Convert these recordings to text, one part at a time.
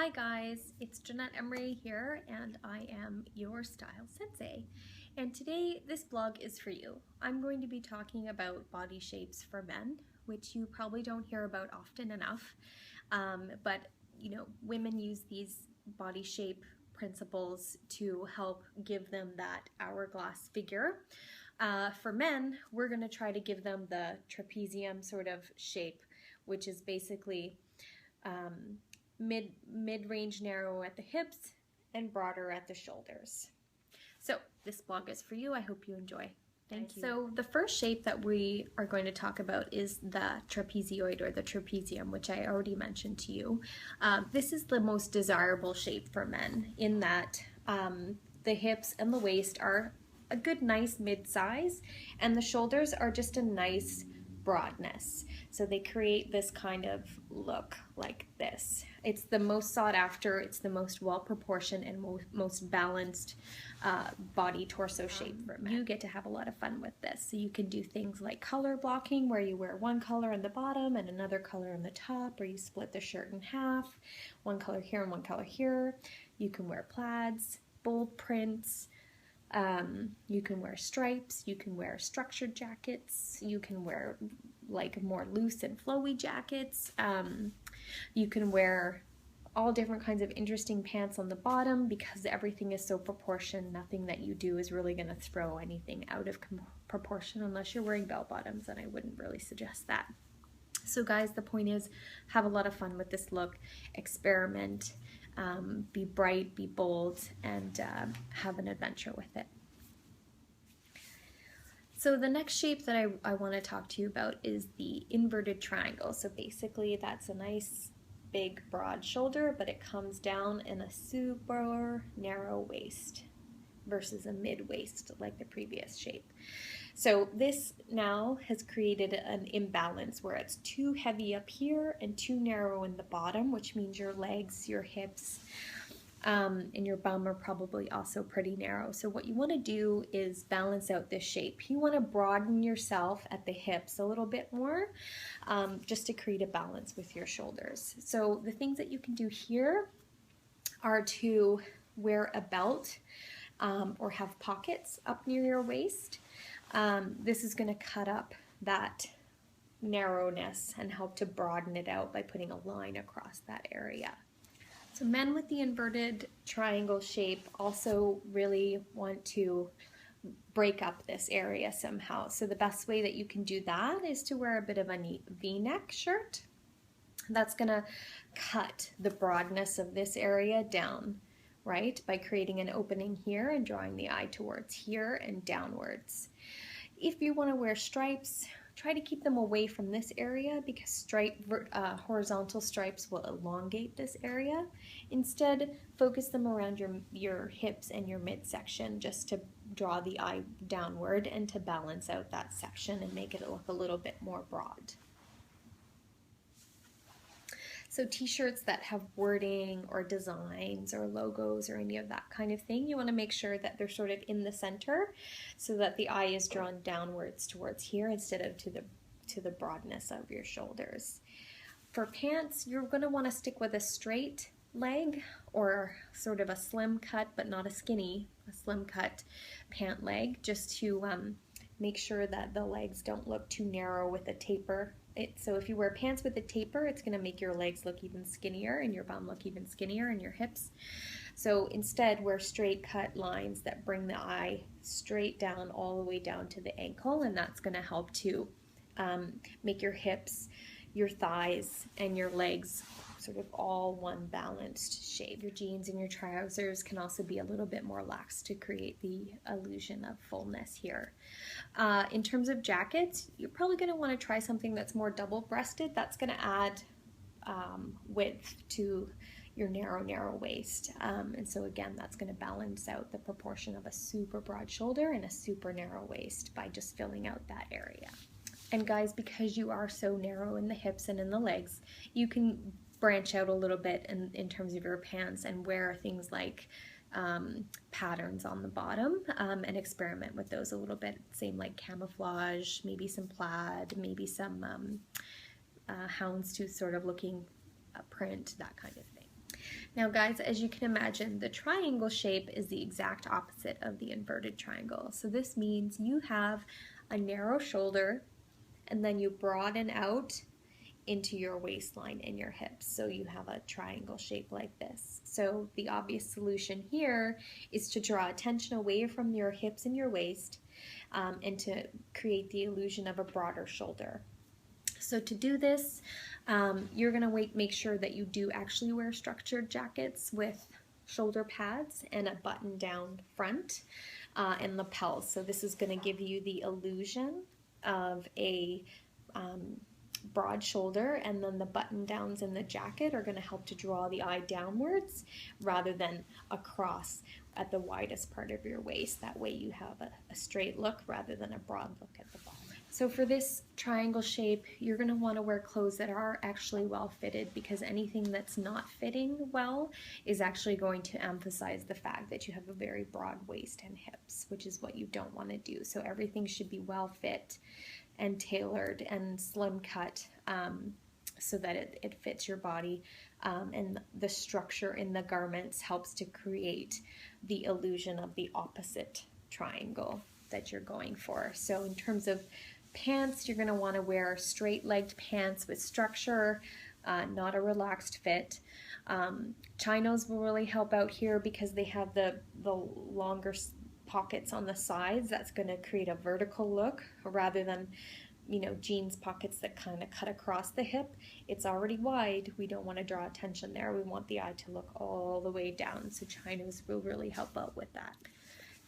Hi guys, it's Jeanette Emery here and I am your style sensei. And today this blog is for you. I'm going to be talking about body shapes for men, which you probably don't hear about often enough. But you know, women use these body shape principles to help give them that hourglass figure. For men, we're going to try to give them the trapezium sort of shape, which is basically mid-range narrow at the hips and broader at the shoulders. So this blog is for you. I hope you enjoy. Thank you. So the first shape that we are going to talk about is the trapezoid or the trapezium, which I already mentioned to you. This is the most desirable shape for men in that the hips and the waist are a good nice mid-size and the shoulders are just a nice broadness. So they create this kind of look like this. It's the most sought after, it's the most well proportioned and most balanced body torso shape for men. You get to have a lot of fun with this. So you can do things like color blocking where you wear one color on the bottom and another color on the top, or you split the shirt in half, one color here and one color here. You can wear plaids, bold prints, you can wear stripes, you can wear structured jackets, you can wear like more loose and flowy jackets, you can wear all different kinds of interesting pants on the bottom because everything is so proportioned. Nothing that you do is really going to throw anything out of proportion unless you're wearing bell bottoms, and I wouldn't really suggest that. So guys, the point is, have a lot of fun with this look, experiment, be bright, be bold, and have an adventure with it. So the next shape that I want to talk to you about is the inverted triangle. So basically that's a nice big broad shoulder, but it comes down in a super narrow waist versus a mid waist like the previous shape. So this now has created an imbalance where it's too heavy up here and too narrow in the bottom, which means your legs, your hips, and your bum are probably also pretty narrow. So what you want to do is balance out this shape. You want to broaden yourself at the hips a little bit more, just to create a balance with your shoulders. So the things that you can do here are to wear a belt or have pockets up near your waist. This is going to cut up that narrowness and help to broaden it out by putting a line across that area. So men with the inverted triangle shape also really want to break up this area somehow. So the best way that you can do that is to wear a bit of a neat V-neck shirt. That's going to cut the broadness of this area down, right, by creating an opening here and drawing the eye towards here and downwards. If you want to wear stripes, try to keep them away from this area because horizontal stripes will elongate this area. Instead, focus them around your hips and your midsection just to draw the eye downward and to balance out that section and make it look a little bit more broad. So t-shirts that have wording or designs or logos or any of that kind of thing, you want to make sure that they're sort of in the center so that the eye is drawn downwards towards here instead of to the broadness of your shoulders. For pants, you're going to want to stick with a straight leg or sort of a slim cut, but not a skinny, a slim cut pant leg, just to make sure that the legs don't look too narrow with a taper. So if you wear pants with a taper, it's going to make your legs look even skinnier and your bum look even skinnier and your hips. So instead, wear straight cut lines that bring the eye straight down all the way down to the ankle, and that's going to help to make your hips, your thighs, and your legs sort of all one balanced shape. Your jeans and your trousers can also be a little bit more lax to create the illusion of fullness here. In terms of jackets, you're probably going to want to try something that's more double-breasted. That's going to add width to your narrow waist. And so again, that's going to balance out the proportion of a super broad shoulder and a super narrow waist by just filling out that area. And guys, because you are so narrow in the hips and in the legs, you can branch out a little bit in terms of your pants and wear things like patterns on the bottom and experiment with those a little bit. Same like camouflage, maybe some plaid, maybe some houndstooth sort of looking print, that kind of thing. Now guys, as you can imagine, the triangle shape is the exact opposite of the inverted triangle. So this means you have a narrow shoulder and then you broaden out into your waistline and your hips. So you have a triangle shape like this. So the obvious solution here is to draw attention away from your hips and your waist and to create the illusion of a broader shoulder. So to do this, you're going to make sure that you do actually wear structured jackets with shoulder pads and a button down front and lapels. So this is going to give you the illusion of a broad shoulder, and then the button downs in the jacket are going to help to draw the eye downwards rather than across at the widest part of your waist. That way you have a straight look rather than a broad look at the bottom. So for this triangle shape, you're going to want to wear clothes that are actually well fitted, because anything that's not fitting well is actually going to emphasize the fact that you have a very broad waist and hips, which is what you don't want to do. So everything should be well fit and tailored and slim cut so that it fits your body, and the structure in the garments helps to create the illusion of the opposite triangle that you're going for. So in terms of pants, you're going to want to wear straight-legged pants with structure, not a relaxed fit. Chinos will really help out here because they have the longer pockets on the sides. That's going to create a vertical look rather than, you know, jeans pockets that kind of cut across the hip. It's already wide. We don't want to draw attention there. We want the eye to look all the way down. So chinos will really help out with that.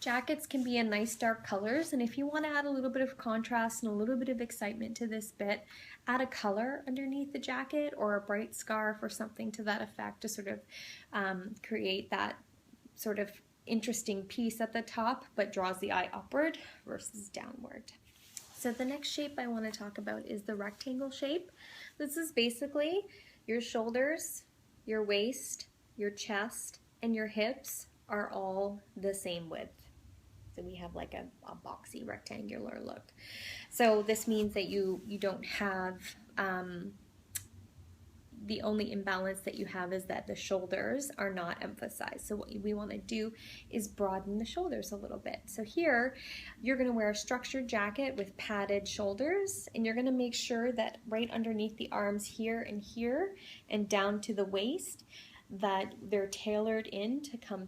Jackets can be in nice dark colors, and if you want to add a little bit of contrast and a little bit of excitement to this bit, add a color underneath the jacket or a bright scarf or something to that effect to sort of create that sort of interesting piece at the top, but draws the eye upward versus downward. So the next shape I want to talk about is the rectangle shape. This is basically your shoulders, your waist, your chest, and your hips are all the same width. So we have like a boxy rectangular look. So this means that you don't have, the only imbalance that you have is that the shoulders are not emphasized. So what we want to do is broaden the shoulders a little bit. So here you're going to wear a structured jacket with padded shoulders, and you're going to make sure that right underneath the arms here and down to the waist, that they're tailored in to come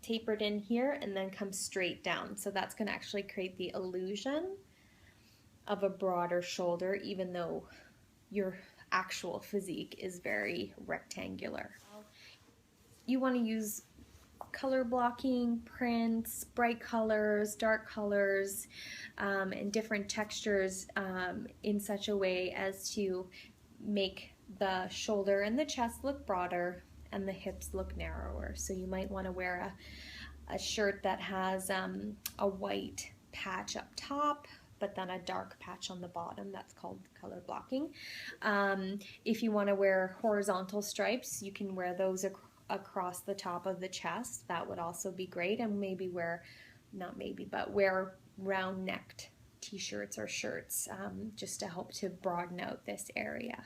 tapered in here and then come straight down. So that's going to actually create the illusion of a broader shoulder, even though your actual physique is very rectangular. You want to use color blocking, prints, bright colors, dark colors, and different textures in such a way as to make the shoulder and the chest look broader and the hips look narrower. So you might want to wear a shirt that has a white patch up top, but then a dark patch on the bottom. That's called color blocking. If you want to wear horizontal stripes, you can wear those across the top of the chest. That would also be great. And maybe wear round-necked t-shirts or shirts just to help to broaden out this area.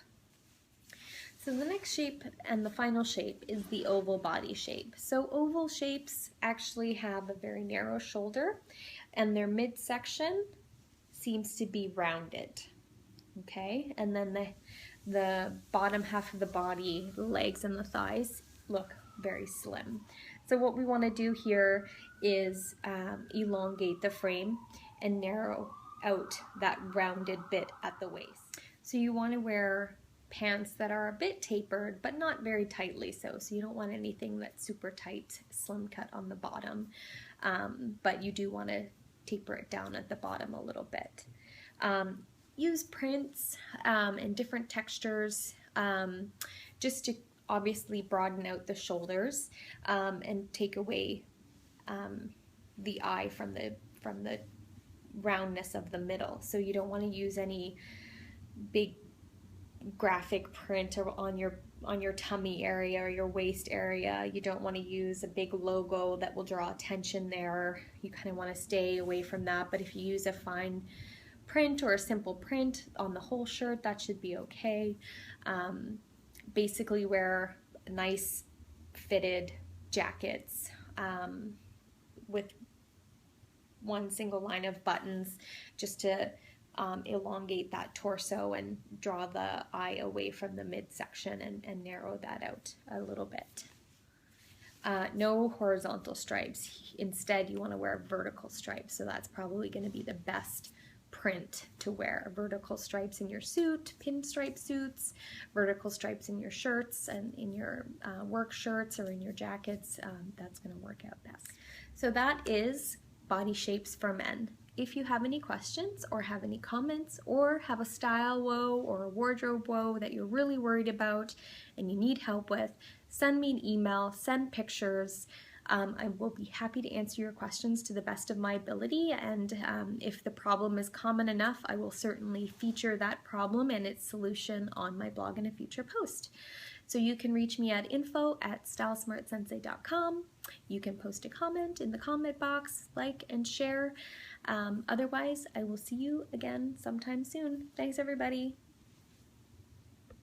So the next shape and the final shape is the oval body shape. So oval shapes actually have a very narrow shoulder, and their midsection seems to be rounded, okay? And then the bottom half of the body, the legs and the thighs, look very slim. So what we want to do here is elongate the frame and narrow out that rounded bit at the waist. So you want to wear pants that are a bit tapered, but not very tightly so. So you don't want anything that's super tight, slim cut on the bottom, but you do want to taper it down at the bottom a little bit. Use prints and different textures just to obviously broaden out the shoulders and take away the eye from the roundness of the middle. So you don't want to use any big graphic print on your tummy area or your waist area. You don't want to use a big logo that will draw attention there. You kind of want to stay away from that, but if you use a fine print or a simple print on the whole shirt, that should be okay. Basically wear nice fitted jackets with one single line of buttons just to elongate that torso and draw the eye away from the midsection and narrow that out a little bit. No horizontal stripes. Instead, you want to wear vertical stripes, so that's probably going to be the best print to wear. Vertical stripes in your suit, pinstripe suits, vertical stripes in your shirts and in your work shirts or in your jackets. That's going to work out best. So that is body shapes for men. If you have any questions or have any comments or have a style woe or a wardrobe woe that you're really worried about and you need help with, send me an email, send pictures. I will be happy to answer your questions to the best of my ability, and if the problem is common enough, I will certainly feature that problem and its solution on my blog in a future post. So you can reach me at info@stylesmartsensei.com. You can post a comment in the comment box, like and share. Otherwise, I will see you again sometime soon. Thanks, everybody.